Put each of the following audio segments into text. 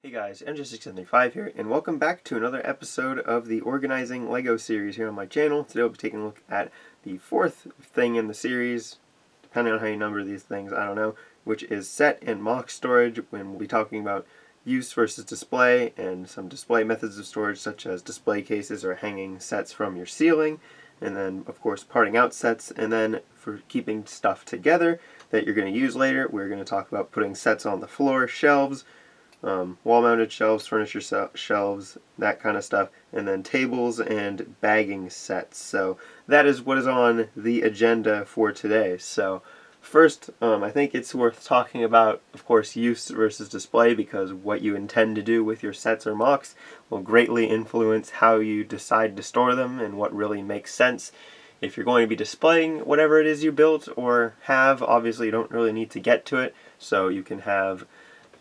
Hey guys, MJ675 here, and welcome back to another episode of the Organizing LEGO series here on my channel. Today we'll be taking a look at the fourth thing in the series, depending on how you number these things, I don't know, which is set and MOC storage, when we'll be talking about use versus display, and some display methods of storage such as display cases or hanging sets from your ceiling, and then of course parting out sets, and then for keeping stuff together that you're going to use later, we're going to talk about putting sets on the floor, shelves, wall-mounted shelves, furniture shelves, that kind of stuff, and then tables and bagging sets. So that is what is on the agenda for today. So first, I think it's worth talking about, of course, use versus display, because what you intend to do with your sets or MOCs will greatly influence how you decide to store them and what really makes sense. If you're going to be displaying whatever it is you built or have, obviously you don't really need to get to it, so you can have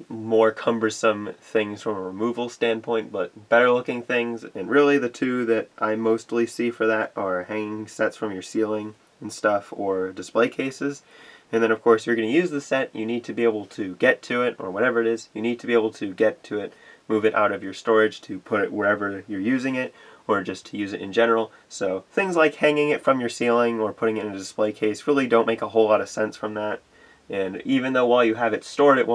more cumbersome things from a removal standpoint, but better looking things. And really the two that I mostly see for that are hanging sets from your ceiling and stuff, or display cases. And then of course you're going to use the set, you need to be able to get to it, or whatever it is, you need to be able to get to it, move it out of your storage to put it wherever you're using it, or just to use it in general. So things like hanging it from your ceiling or putting it in a display case really don't make a whole lot of sense from that. And even though while you have it stored, it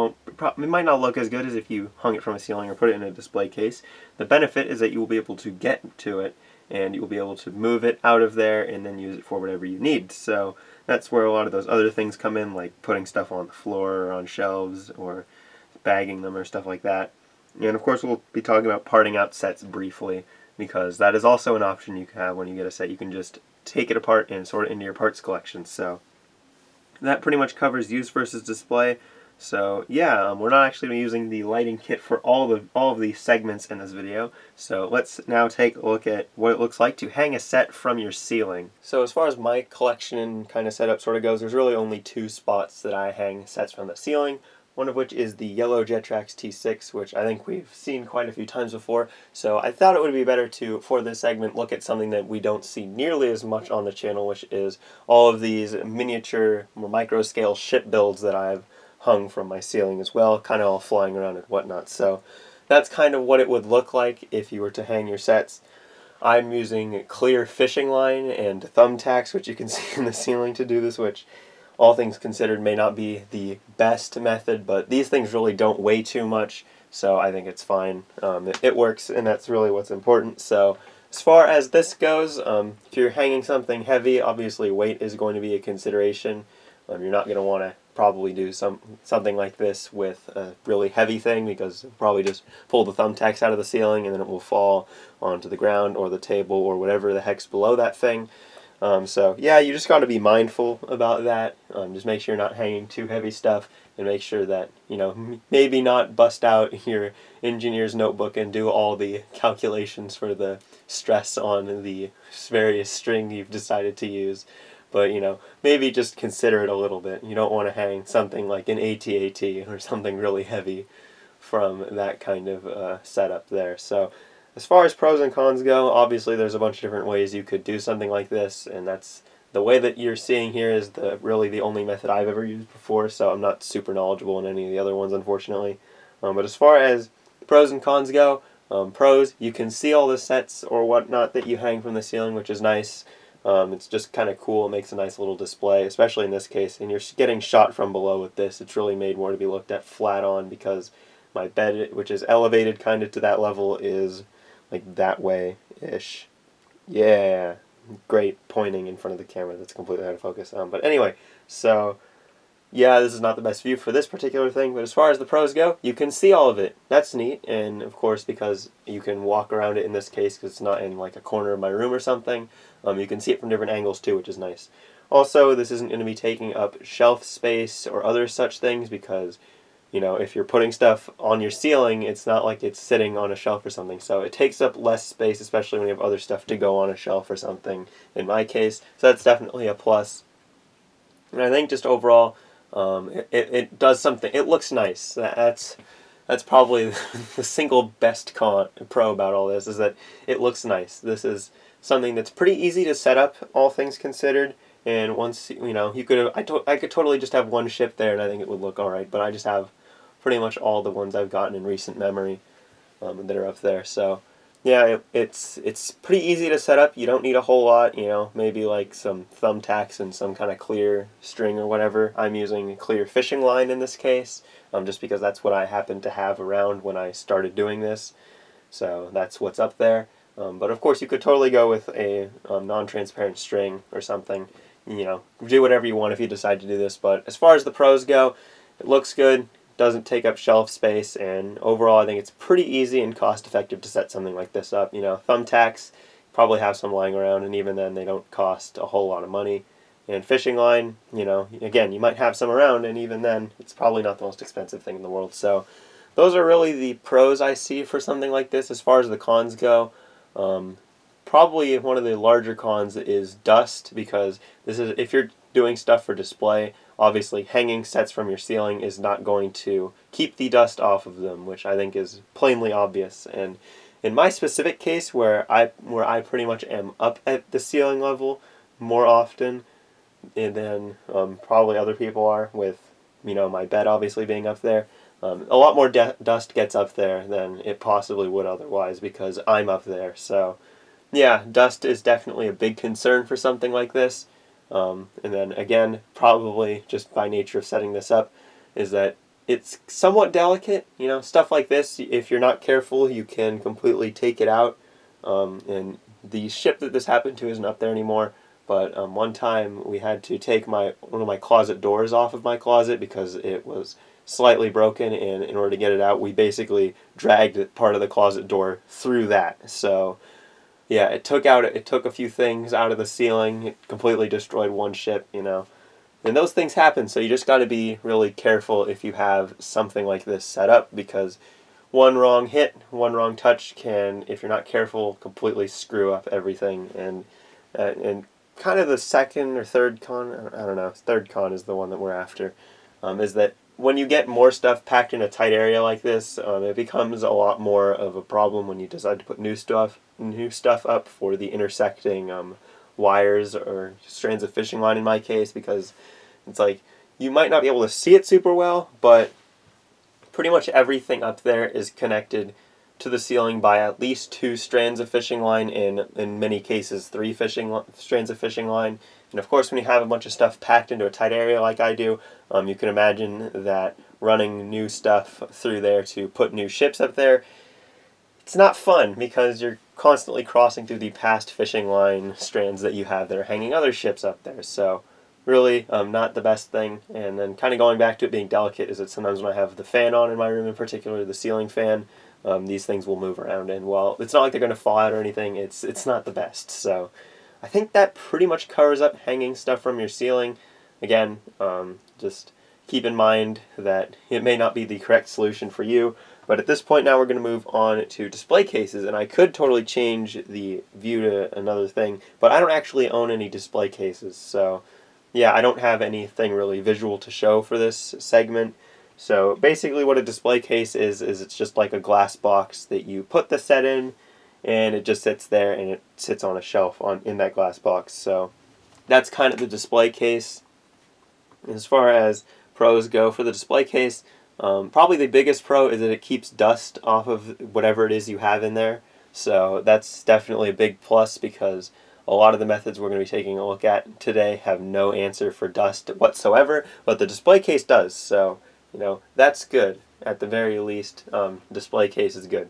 might not look as good as if you hung it from a ceiling or put it in a display case, the benefit is that you will be able to get to it, and you will be able to move it out of there and then use it for whatever you need. So that's where a lot of those other things come in, like putting stuff on the floor or on shelves or bagging them or stuff like that. And of course we'll be talking about parting out sets briefly, because that is also an option you can have when you get a set. You can just take it apart and sort it into your parts collection. So that pretty much covers use versus display. So yeah, we're not actually using the lighting kit for all of the segments in this video. So let's now take a look at what it looks like to hang a set from your ceiling. So as far as my collection kind of setup sort of goes, there's really only two spots that I hang sets from the ceiling. One of which is the yellow Jetrax T6, which I think we've seen quite a few times before. So I thought it would be better to, for this segment, look at something that we don't see nearly as much on the channel, which is all of these miniature, more micro-scale ship builds that I've hung from my ceiling as well, kind of all flying around and whatnot. So that's kind of what it would look like if you were to hang your sets. I'm using clear fishing line and thumbtacks, which you can see in the ceiling to do this, which all things considered may not be the best method, but these things really don't weigh too much, so I think it's fine. It works, and that's really what's important. So as far as this goes, if you're hanging something heavy, obviously weight is going to be a consideration. You're not going to want to probably do something like this with a really heavy thing, because you'll probably just pull the thumbtacks out of the ceiling and then it will fall onto the ground or the table or whatever the heck's below that thing. So yeah, you just got to be mindful about that. Just make sure you're not hanging too heavy stuff, and make sure that, you know, maybe not bust out your engineer's notebook and do all the calculations for the stress on the various string you've decided to use. But, you know, maybe just consider it a little bit. You don't want to hang something like an AT-AT or something really heavy from that kind of setup there. So as far as pros and cons go, obviously there's a bunch of different ways you could do something like this, and that's the way that you're seeing here is really the only method I've ever used before, so I'm not super knowledgeable in any of the other ones, unfortunately. But as far as pros and cons go, pros, you can see all the sets or whatnot that you hang from the ceiling, which is nice. It's just kind of cool. It makes a nice little display, especially in this case, and you're getting shot from below with this. It's really made more to be looked at flat on, because my bed, which is elevated kind of to that level, is like that way-ish. Yeah, great pointing in front of the camera. That's completely out of focus. But anyway, so yeah, this is not the best view for this particular thing, but as far as the pros go, you can see all of it. That's neat, and of course, because you can walk around it in this case, because it's not in like a corner of my room or something, you can see it from different angles too, which is nice. Also, this isn't going to be taking up shelf space or other such things, because, you know, if you're putting stuff on your ceiling, it's not like it's sitting on a shelf or something. So it takes up less space, especially when you have other stuff to go on a shelf or something, in my case. So that's definitely a plus. And I think just overall, it does something. It looks nice. That's probably the single best pro about all this, is that it looks nice. This is something that's pretty easy to set up, all things considered. And once, you know, I could totally just have one ship there and I think it would look alright, but I just have pretty much all the ones I've gotten in recent memory that are up there. So yeah, it's pretty easy to set up. You don't need a whole lot, maybe like some thumbtacks and some kind of clear string or whatever. I'm using clear fishing line in this case, just because that's what I happened to have around when I started doing this. So that's what's up there. But of course you could totally go with a non-transparent string or something. Do whatever you want if you decide to do this. But as far as the pros go, it looks good, doesn't take up shelf space, and overall I think it's pretty easy and cost effective to set something like this up. Thumbtacks, probably have some lying around, and even then they don't cost a whole lot of money. And fishing line, again, you might have some around, and even then it's probably not the most expensive thing in the world. So those are really the pros I see for something like this. As far as the cons go, probably one of the larger cons is dust, because this is, if you're doing stuff for display, obviously hanging sets from your ceiling is not going to keep the dust off of them, which I think is plainly obvious. And in my specific case, where I pretty much am up at the ceiling level more often than probably other people are, with my bed obviously being up there, a lot more dust gets up there than it possibly would otherwise, because I'm up there. So yeah, dust is definitely a big concern for something like this. And then again, probably just by nature of setting this up, is that it's somewhat delicate. Stuff like this, if you're not careful, you can completely take it out. And the ship that this happened to isn't up there anymore. But one time we had to take one of my closet doors off of my closet because it was slightly broken, and in order to get it out, we basically dragged part of the closet door through that. So yeah, it took a few things out of the ceiling. It completely destroyed one ship, and those things happen. So you just got to be really careful if you have something like this set up, because one wrong hit, one wrong touch can, if you're not careful, completely screw up everything. And kind of the second or third con, I don't know, third con is the one that we're after, is that when you get more stuff packed in a tight area like this, it becomes a lot more of a problem when you decide to put new stuff up for the intersecting wires or strands of fishing line in my case, because it's like you might not be able to see it super well, but pretty much everything up there is connected to the ceiling by at least 2 strands of fishing line, and in many cases 3 strands of fishing line. And of course, when you have a bunch of stuff packed into a tight area like I do, you can imagine that running new stuff through there to put new ships up there, it's not fun, because you're constantly crossing through the past fishing line strands that you have that are hanging other ships up there. So really not the best thing. And then kind of going back to it being delicate, is that sometimes when I have the fan on in my room, in particular the ceiling fan, these things will move around, and while it's not like they're going to fall out or anything, it's not the best. So I think that pretty much covers up hanging stuff from your ceiling. Again, just keep in mind that it may not be the correct solution for you, but at this point now we're going to move on to display cases, and I could totally change the view to another thing, but I don't actually own any display cases, so yeah, I don't have anything really visual to show for this segment. So basically what a display case is it's just like a glass box that you put the set in, and it just sits there, and it sits on a shelf in that glass box. So that's kind of the display case. As far as pros go for the display case, probably the biggest pro is that it keeps dust off of whatever it is you have in there. So that's definitely a big plus, because a lot of the methods we're going to be taking a look at today have no answer for dust whatsoever, but the display case does. So that's good. At the very least, display case is good.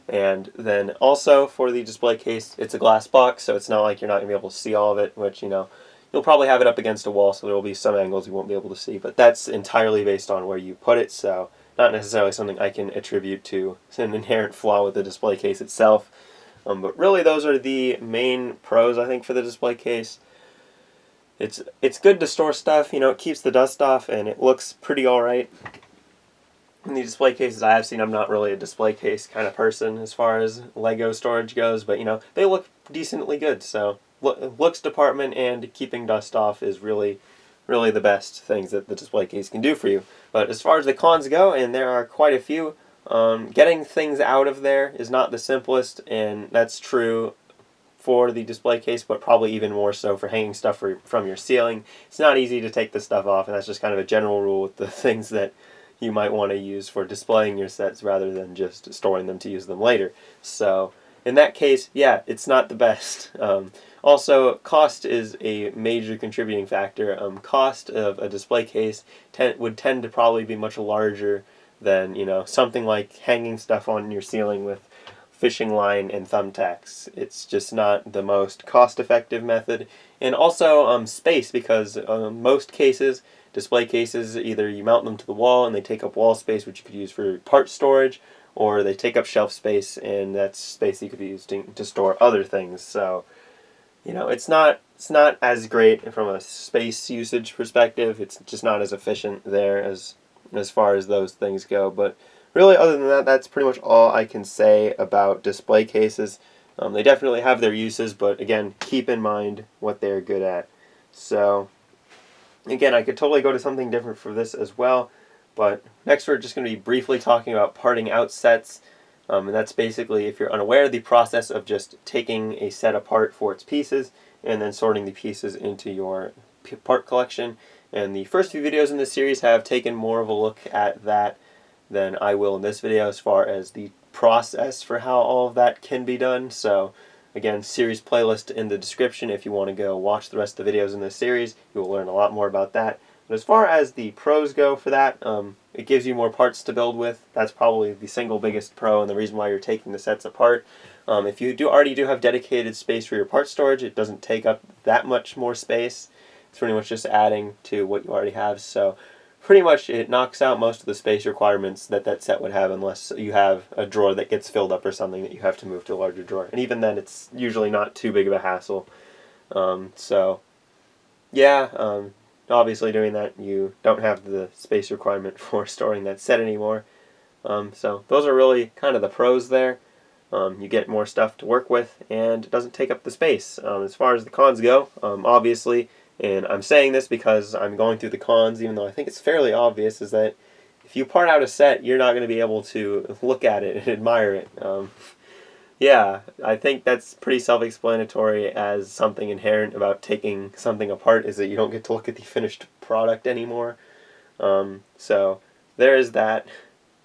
And then also for the display case, it's a glass box, so it's not like you're not going to be able to see all of it, which, you'll probably have it up against a wall, so there will be some angles you won't be able to see, but that's entirely based on where you put it, so not necessarily something I can attribute to an inherent flaw with the display case itself. But really those are the main pros, I think, for the display case. It's good to store stuff, it keeps the dust off, and it looks pretty alright. In the display cases I have seen, I'm not really a display case kind of person as far as Lego storage goes, but they look decently good. So looks department and keeping dust off is really the best things that the display case can do for you. But as far as the cons go, and there are quite a few, getting things out of there is not the simplest, and that's true for the display case, but probably even more so for hanging stuff from your ceiling. It's not easy to take the stuff off, and that's just kind of a general rule with the things that you might want to use for displaying your sets rather than just storing them to use them later. So in that case, yeah, it's not the best. Also, cost is a major contributing factor. Cost of a display case would tend to probably be much larger than, something like hanging stuff on your ceiling with fishing line and thumbtacks. It's just not the most cost-effective method. And also space, because most cases, display cases, either you mount them to the wall and they take up wall space, which you could use for part storage, or they take up shelf space, and that's space you could be using to store other things. So, it's not as great from a space usage perspective. It's just not as efficient there as far as those things go. But really, other than that, that's pretty much all I can say about display cases. They definitely have their uses, but again, keep in mind what they're good at. So, again, I could totally go to something different for this as well, but next we're just going to be briefly talking about parting out sets, and that's basically, if you're unaware, the process of just taking a set apart for its pieces and then sorting the pieces into your part collection. And the first few videos in this series have taken more of a look at that than I will in this video as far as the process for how all of that can be done. So again, series playlist in the description if you want to go watch the rest of the videos in this series. You will learn a lot more about that. But as far as the pros go for that, it gives you more parts to build with. That's probably the single biggest pro and the reason why you're taking the sets apart. If you already do have dedicated space for your part storage, it doesn't take up that much more space. It's pretty much just adding to what you already have. So pretty much it knocks out most of the space requirements that set would have, unless you have a drawer that gets filled up or something that you have to move to a larger drawer. And even then, it's usually not too big of a hassle. So yeah, obviously doing that, you don't have the space requirement for storing that set anymore. So those are really kind of the pros there. You get more stuff to work with, and it doesn't take up the space. As far as the cons go, obviously, and I'm saying this because I'm going through the cons, even though I think it's fairly obvious, is that if you part out a set, you're not going to be able to look at it and admire it. Yeah, I think that's pretty self-explanatory as something inherent about taking something apart, is that you don't get to look at the finished product anymore. So there is that.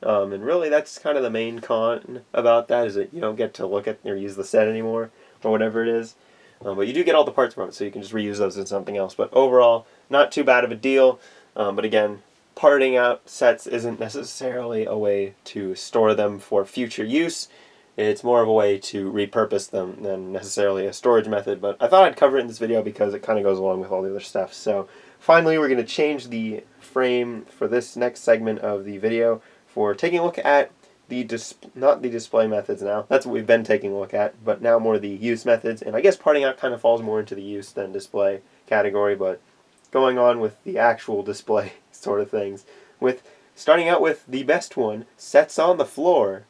And really that's kind of the main con about that, is that you don't get to look at or use the set anymore, or whatever it is. But you do get all the parts from it, so you can just reuse those in something else. But overall, not too bad of a deal. But again, parting out sets isn't necessarily a way to store them for future use. It's more of a way to repurpose them than necessarily a storage method. But I thought I'd cover it in this video because it kind of goes along with all the other stuff. So finally, we're going to change the frame for this next segment of the video for taking a look at not the display methods now. That's what we've been taking a look at, but now more the use methods. And I guess parting out kind of falls more into the use than display category, but going on with the actual display sort of things. Starting out with the best one, sets on the floor.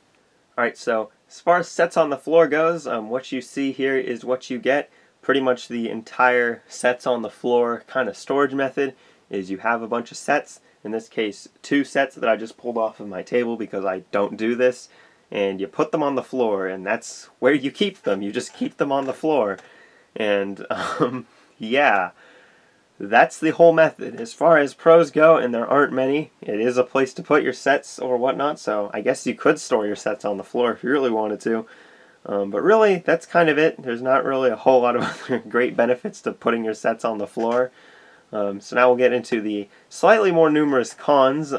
Alright, so as far as sets on the floor goes, what you see here is what you get. Pretty much the entire sets on the floor kind of storage method is you have a bunch of sets. In this case, 2 sets that I just pulled off of my table because I don't do this, and you put them on the floor, and that's where you keep them. You just keep them on the floor. And yeah, that's the whole method. As far as pros go, and there aren't many, it is a place to put your sets or whatnot, so I guess you could store your sets on the floor if you really wanted to. But really, that's kind of it. There's not really a whole lot of other great benefits to putting your sets on the floor. So now we'll get into the slightly more numerous cons.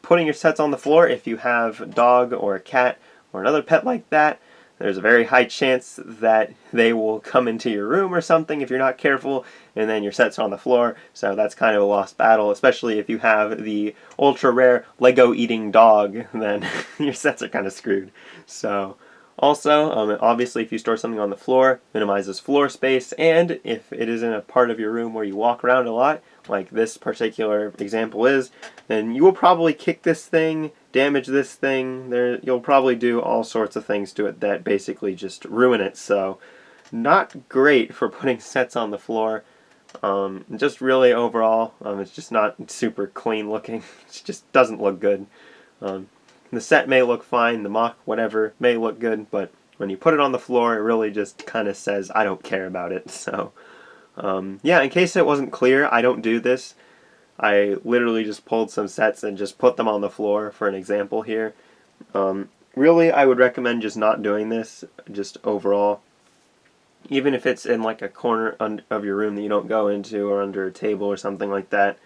Putting your sets on the floor, if you have a dog or a cat or another pet like that, there's a very high chance that they will come into your room or something if you're not careful, and then your sets are on the floor. So that's kind of a lost battle, especially if you have the ultra rare Lego eating dog, then your sets are kind of screwed. So also, obviously if you store something on the floor, minimizes floor space, and if it is in a part of your room where you walk around a lot, like this particular example is, then you will probably kick this thing, damage this thing. You'll probably do all sorts of things to it that basically just ruin it. So not great for putting sets on the floor. Just really overall, it's just not super clean looking. It just doesn't look good. The set may look fine, the MOC, whatever, may look good, but when you put it on the floor, it really just kind of says, I don't care about it. So, yeah, in case it wasn't clear, I don't do this. I literally just pulled some sets and just put them on the floor for an example here. Really, I would recommend just not doing this, just overall. Even if it's in like a corner of your room that you don't go into, or under a table or something like that,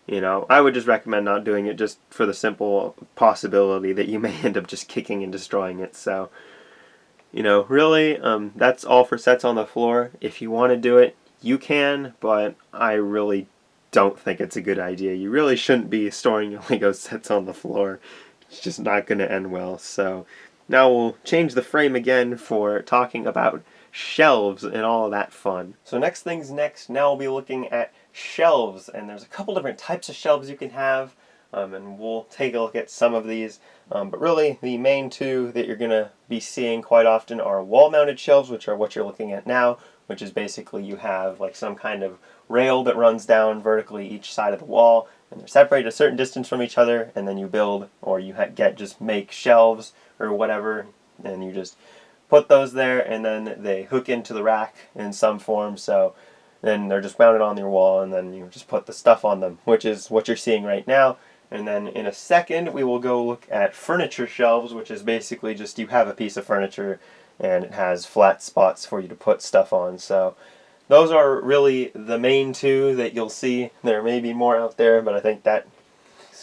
I would just recommend not doing it, just for the simple possibility that you may end up just kicking and destroying it. So, really, that's all for sets on the floor. If you want to do it, you can, but I really don't think it's a good idea. You really shouldn't be storing your Lego sets on the floor. It's just not going to end well. So now we'll change the frame again for talking about shelves and all of that fun. So next things next, now we'll be looking at shelves, and there's a couple different types of shelves you can have, and we'll take a look at some of these. But really, the main two that you're going to be seeing quite often are wall-mounted shelves, which are what you're looking at now, which is basically you have like some kind of rail that runs down vertically each side of the wall, and they're separated a certain distance from each other, and then you build, or you just make shelves or whatever, and you just put those there, and then they hook into the rack in some form, so then they're just mounted on your wall, and then you just put the stuff on them, which is what you're seeing right now. And then in a second, we will go look at furniture shelves, which is basically just you have a piece of furniture and it has flat spots for you to put stuff on. So those are really the main two that you'll see. There may be more out there, but I think that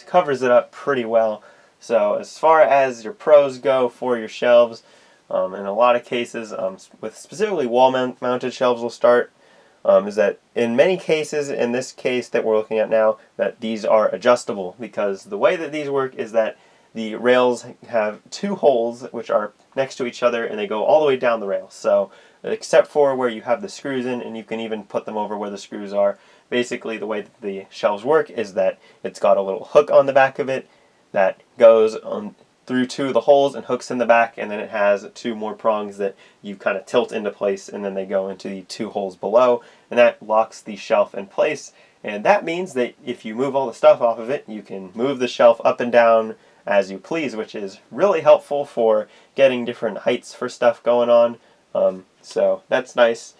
covers it up pretty well. So as far as your pros go for your shelves, in a lot of cases, with specifically wall-mounted shelves, we'll start. Is that in many cases, in this case that we're looking at now, that these are adjustable, because the way that these work is that the rails have two holes which are next to each other, and they go all the way down the rail. So except for where you have the screws in, and you can even put them over where the screws are, basically the way that the shelves work is that it's got a little hook on the back of it that goes through two of the holes and hooks in the back, and then it has two more prongs that you kind of tilt into place, and then they go into the two holes below, and that locks the shelf in place. And that means that if you move all the stuff off of it, you can move the shelf up and down as you please, which is really helpful for getting different heights for stuff going on. So that's nice.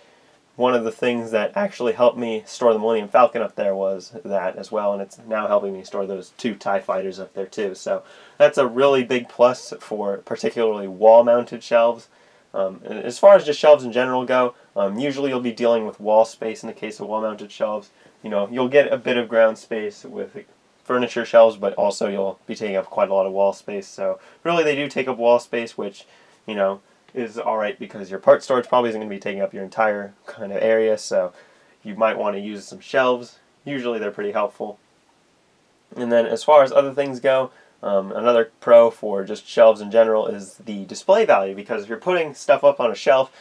One of the things that actually helped me store the Millennium Falcon up there was that as well, and it's now helping me store those two TIE fighters up there too. So that's a really big plus for particularly wall-mounted shelves. And as far as just shelves in general go, usually you'll be dealing with wall space in the case of wall-mounted shelves. You'll get a bit of ground space with furniture shelves, but also you'll be taking up quite a lot of wall space. So really they do take up wall space, which, is alright, because your part storage probably isn't going to be taking up your entire kind of area, so you might want to use some shelves. Usually they're pretty helpful. And then as far as other things go, another pro for just shelves in general is the display value, because if you're putting stuff up on a shelf,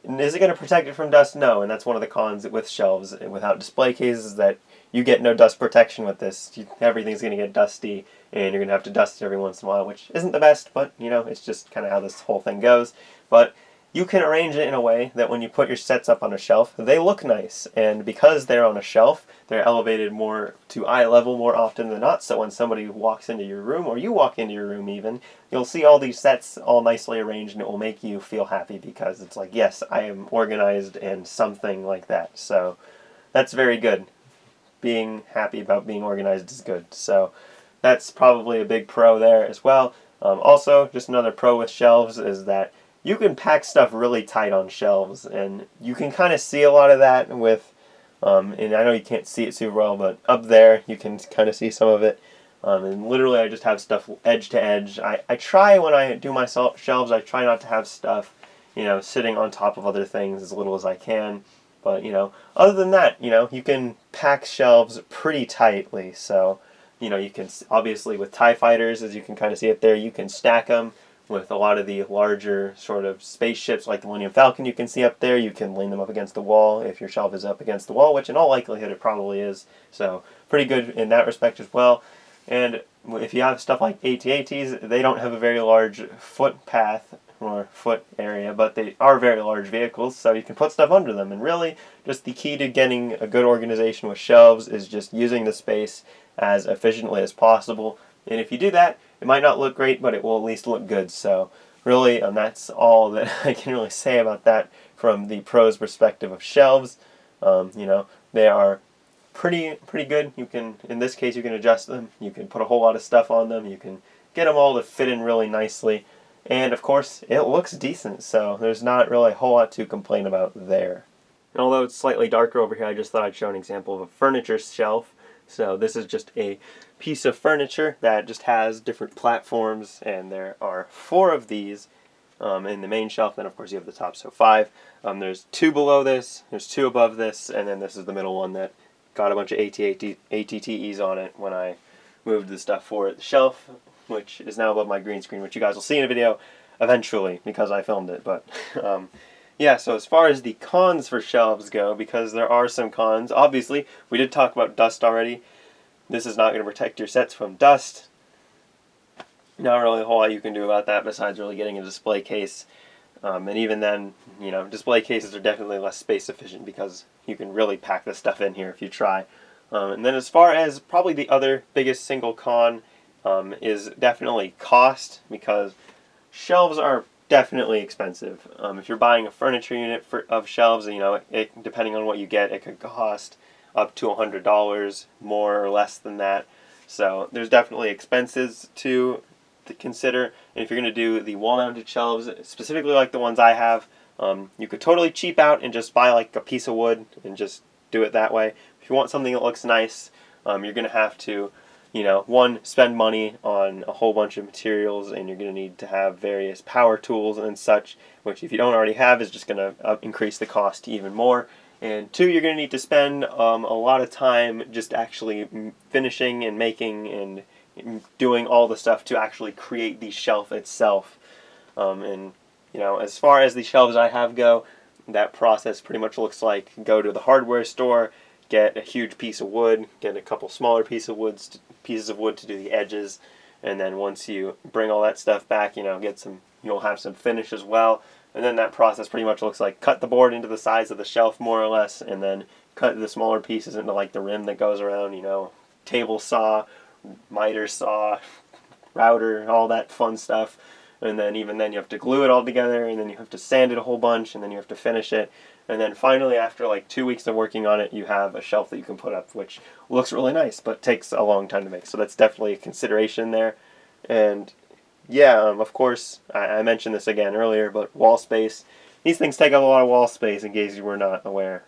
is it going to protect it from dust? No, and that's one of the cons with shelves without display cases, is that you get no dust protection with this. Everything's going to get dusty, and you're going to have to dust it every once in a while, which isn't the best, but, it's just kind of how this whole thing goes. But you can arrange it in a way that when you put your sets up on a shelf, they look nice. And because they're on a shelf, they're elevated more to eye level more often than not. So when somebody walks into your room, or you walk into your room even, you'll see all these sets all nicely arranged, and it will make you feel happy, because it's like, yes, I am organized and something like that. So that's very good. Being happy about being organized is good. So that's probably a big pro there as well. Also, just another pro with shelves is that you can pack stuff really tight on shelves, and you can kind of see a lot of that with, and I know you can't see it super well, but up there you can kind of see some of it. And literally I just have stuff edge to edge. I try, when I do my shelves, I try not to have stuff, sitting on top of other things as little as I can. But, other than that, you can pack shelves pretty tightly. So, you can, obviously with TIE fighters, as you can kind of see it there, you can stack them. With a lot of the larger sort of spaceships like the Millennium Falcon you can see up there, you can lean them up against the wall if your shelf is up against the wall, which in all likelihood it probably is. So pretty good in that respect as well. And if you have stuff like AT-ATs, they don't have a very large footpath or foot area, but they are very large vehicles, so you can put stuff under them. And really, just the key to getting a good organization with shelves is just using the space as efficiently as possible. And if you do that, it might not look great, but it will at least look good. So really, that's all that I can really say about that from the pros perspective of shelves. They are pretty good. You can, in this case, you can adjust them. You can put a whole lot of stuff on them. You can get them all to fit in really nicely. And of course, it looks decent, so there's not really a whole lot to complain about there. And although it's slightly darker over here, I just thought I'd show an example of a furniture shelf. So this is just a piece of furniture that just has different platforms, and there are 4 of these in the main shelf. Then of course you have the top, so 5. There's 2 below this, there's 2 above this, and then this is the middle one that got a bunch of ATTEs on it when I moved the stuff for it. The shelf, which is now above my green screen, which you guys will see in a video eventually because I filmed it. But yeah, so as far as the cons for shelves go, because there are some cons, obviously, we did talk about dust already. This is not going to protect your sets from dust. Not really a whole lot you can do about that besides really getting a display case. And even then, you know, display cases are definitely less space efficient because you can really pack this stuff in here if you try. And then as far as probably the other biggest single con is definitely cost, because shelves are definitely expensive. If you're buying a furniture unit of shelves, you know, depending on what you get, it could cost up to $100, more or less than that. So there's definitely expenses to consider. And if you're going to do the wall-mounted shelves, specifically like the ones I have, you could totally cheap out and just buy like a piece of wood and just do it that way. If you want something that looks nice, you're going to have to, you know, one, spend money on a whole bunch of materials, and you're going to need to have various power tools and such, which if you don't already have is just going to increase the cost even more. And 2, you're going to need to spend a lot of time just actually finishing and making and doing all the stuff to actually create the shelf itself. And you know, as far as the shelves I have go, that process pretty much looks like go to the hardware store, get a huge piece of wood, get a couple smaller pieces of wood to do the edges, and then once you bring all that stuff back, you know, you'll have some finish as well. And then that process pretty much looks like cut the board into the size of the shelf more or less, and then cut the smaller pieces into like the rim that goes around, you know, table saw, miter saw, router, all that fun stuff. And then even then you have to glue it all together, and then you have to sand it a whole bunch, and then you have to finish it. And then finally, after like 2 weeks of working on it, you have a shelf that you can put up, which looks really nice, but takes a long time to make. So that's definitely a consideration there. And yeah, of course, I mentioned this again earlier, but wall space. These things take up a lot of wall space, in case you were not aware.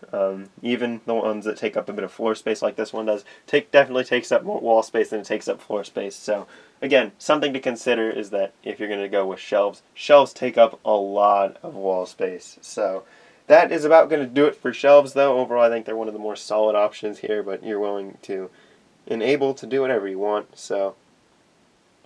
Even the ones that take up a bit of floor space, like this one does, definitely takes up more wall space than it takes up floor space. So again, something to consider is that if you're going to go with shelves, shelves take up a lot of wall space. So that is about going to do it for shelves, though. Overall, I think they're one of the more solid options here, but you're willing to and able to do whatever you want. So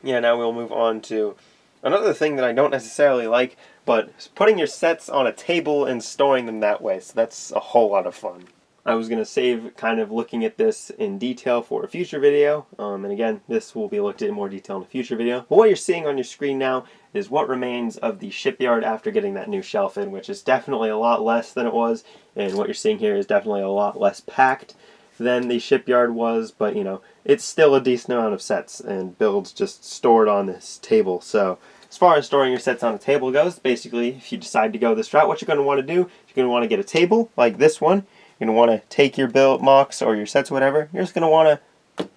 yeah, now we'll move on to another thing that I don't necessarily like, but putting your sets on a table and storing them that way. So that's a whole lot of fun. I was going to save kind of looking at this in detail for a future video, and again, this will be looked at in more detail in a future video. But what you're seeing on your screen now is what remains of the shipyard after getting that new shelf in, which is definitely a lot less than it was, and what you're seeing here is definitely a lot less packed than the shipyard was, but you know, it's still a decent amount of sets and builds just stored on this table. So as far as storing your sets on a table goes, basically, if you decide to go this route, what you're going to want to do, you're going to want to get a table like this one. You're going to want to take your MOCs or your sets, whatever. You're just going to want to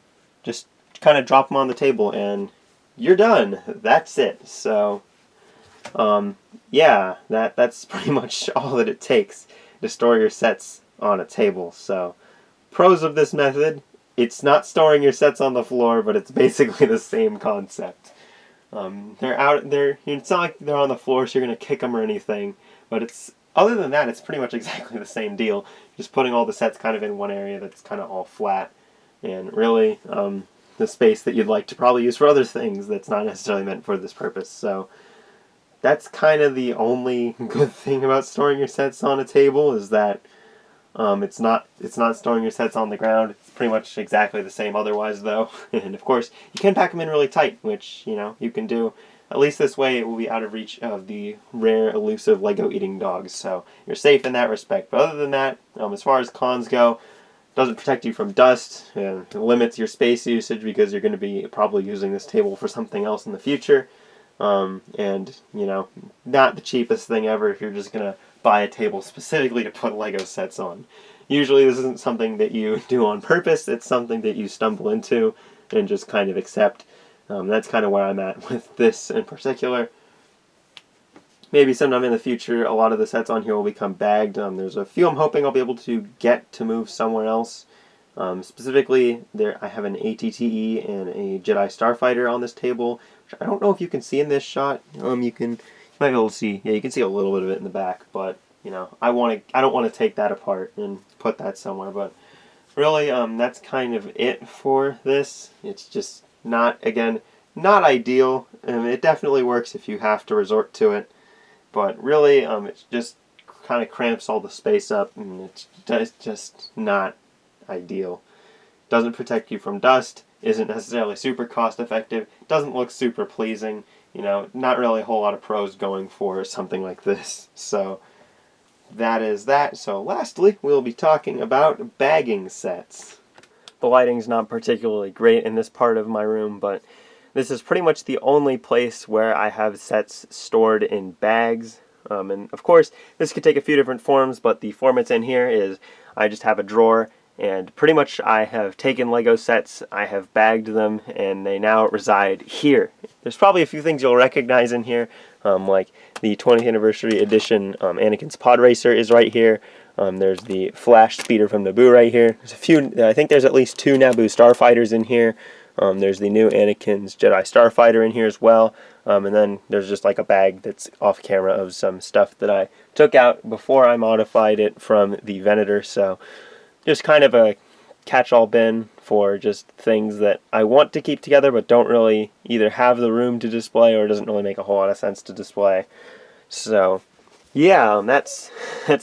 just kind of drop them on the table, and you're done. That's it. So, yeah, that's pretty much all that it takes to store your sets on a table. So, pros of this method: it's not storing your sets on the floor, but it's basically the same concept. They're out there. It's not like they're on the floor, so you're going to kick them or anything. But other than that, it's pretty much exactly the same deal. Just putting all the sets kind of in one area that's kind of all flat, and really the space that you'd like to probably use for other things that's not necessarily meant for this purpose. So that's kind of the only good thing about storing your sets on a table, is that it's not storing your sets on the ground. It's pretty much exactly the same otherwise, though. And of course, you can pack them in really tight, which, you know, you can do. At least this way it will be out of reach of the rare, elusive Lego eating dogs. So you're safe in that respect. But other than that, as far as cons go, it doesn't protect you from dust, and it limits your space usage because you're going to be probably using this table for something else in the future. And, you know, not the cheapest thing ever if you're just going to buy a table specifically to put Lego sets on. usually this isn't something that you do on purpose. It's something that you stumble into and just kind of accept. That's kind of where I'm at with this in particular. Maybe sometime in the future, a lot of the sets on here will become bagged. There's a few I'm hoping I'll be able to get to move somewhere else. Specifically, I have an ATTE and a Jedi Starfighter on this table, which I don't know if you can see in this shot. You might be able to see. Yeah, you can see a little bit of it in the back, but I don't want to take that apart and put that somewhere. But really, that's kind of it for this. It's just not ideal. It definitely works if you have to resort to it, but really, it just kind of cramps all the space up, and it's just not ideal. Doesn't protect you from dust, isn't necessarily super cost effective, doesn't look super pleasing, not really a whole lot of pros going for something like this. So that is that. So lastly, we'll be talking about bagging sets. The lighting's not particularly great in this part of my room, but this is pretty much the only place where I have sets stored in bags. And of course, this could take a few different forms, but the form it's in here is I just have a drawer, and pretty much I have taken Lego sets, I have bagged them, and they now reside here. There's probably a few things you'll recognize in here, like the 20th anniversary edition Anakin's Pod Racer is right here. There's the Flash Speeder from Naboo right here. There's a few, I think there's at least 2 Naboo Starfighters in here. There's the new Anakin's Jedi Starfighter in here as well. And then there's just like a bag that's off camera of some stuff that I took out before I modified it from the Venator. So just kind of a catch-all bin for just things that I want to keep together but don't really either have the room to display or doesn't really make a whole lot of sense to display. So yeah, that's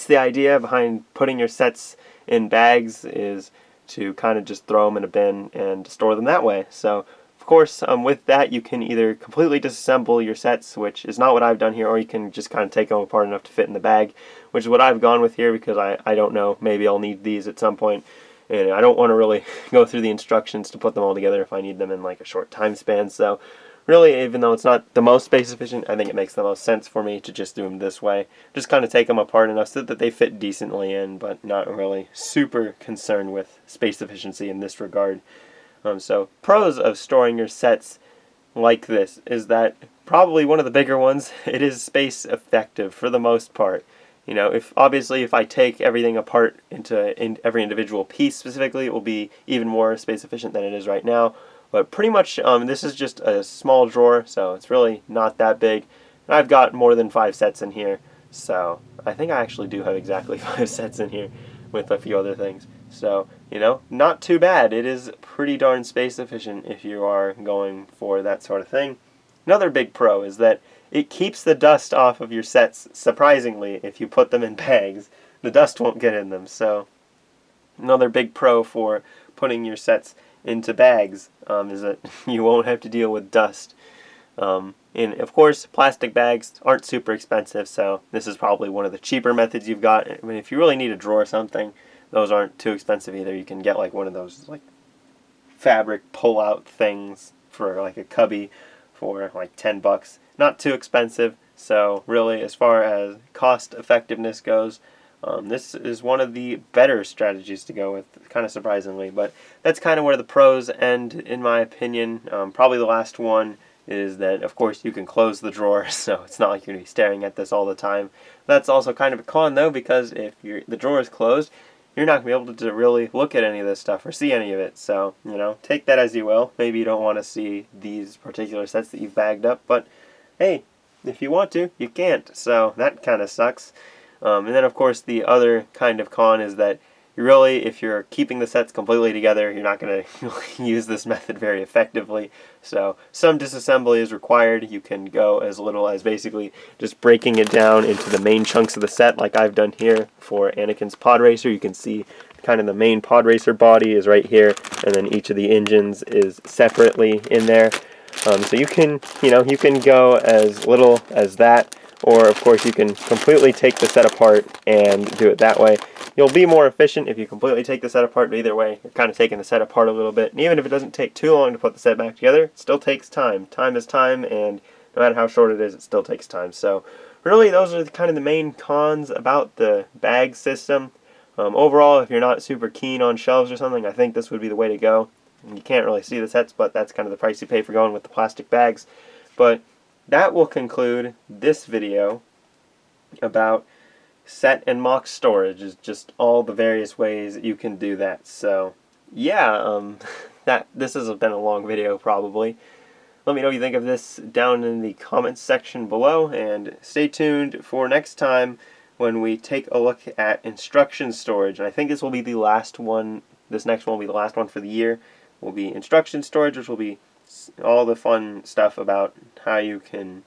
the idea behind putting your sets in bags, is to kind of just throw them in a bin and store them that way. So of course, with that, you can either completely disassemble your sets, which is not what I've done here, or you can just kind of take them apart enough to fit in the bag, which is what I've gone with here because I don't know, maybe I'll need these at some point, and I don't want to really go through the instructions to put them all together if I need them in like a short time span. So really, even though it's not the most space efficient, I think it makes the most sense for me to just do them this way. Just kind of take them apart enough so that they fit decently in, but not really super concerned with space efficiency in this regard. So pros of storing your sets like this is that probably one of the bigger ones, it is space effective for the most part. If I take everything apart into every individual piece specifically, it will be even more space efficient than it is right now. But pretty much this is just a small drawer, so it's really not that big. And I've got more than 5 sets in here, so I think I actually do have exactly 5 sets in here with a few other things. So, not too bad. It is pretty darn space efficient if you are going for that sort of thing. Another big pro is that it keeps the dust off of your sets, surprisingly. If you put them in bags, the dust won't get in them. So another big pro for putting your sets into bags is that you won't have to deal with dust. And of course, plastic bags aren't super expensive, so this is probably one of the cheaper methods you've got. I mean, if you really need to draw something, those aren't too expensive either. You can get like one of those like fabric pull-out things for like a cubby for like $10. Not too expensive. So really, as far as cost effectiveness goes, this is one of the better strategies to go with, kind of surprisingly. But that's kind of where the pros end, in my opinion. Probably the last one is that, of course, you can close the drawer, so it's not like you're going to be staring at this all the time. That's also kind of a con, though, because if the drawer is closed, you're not going to be able to really look at any of this stuff or see any of it. So, take that as you will. Maybe you don't want to see these particular sets that you've bagged up, but hey, if you want to, you can't. So that kind of sucks. And then, of course, the other kind of con is that if you're keeping the sets completely together, you're not going to use this method very effectively. So some disassembly is required. You can go as little as basically just breaking it down into the main chunks of the set, like I've done here for Anakin's Pod Racer. You can see kind of the main Pod Racer body is right here, and then each of the engines is separately in there. So you can go as little as that, or of course you can completely take the set apart and do it that way. You'll be more efficient if you completely take the set apart, but either way, you're kind of taking the set apart a little bit. And even if it doesn't take too long to put the set back together, it still takes time. Time is time, and no matter how short it is, it still takes time. So really, those are kind of the main cons about the bag system. Overall, if you're not super keen on shelves or something, I think this would be the way to go. You can't really see the sets, but that's kind of the price you pay for going with the plastic bags. But that will conclude this video about set and MOC storage, is just all the various ways you can do that. So yeah, this has been a long video probably. Let me know what you think of this down in the comments section below, and stay tuned for next time when we take a look at instruction storage. And I think this will be the last one. This next one will be the last one for the year. Will be instruction storage, which will be all the fun stuff about how you can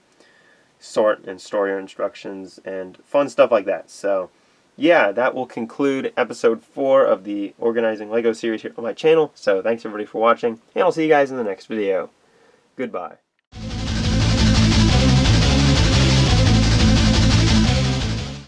sort and store your instructions and fun stuff like that. So yeah, that will conclude episode 4 of the Organizing LEGO series here on my channel. So thanks everybody for watching, and I'll see you guys in the next video. Goodbye.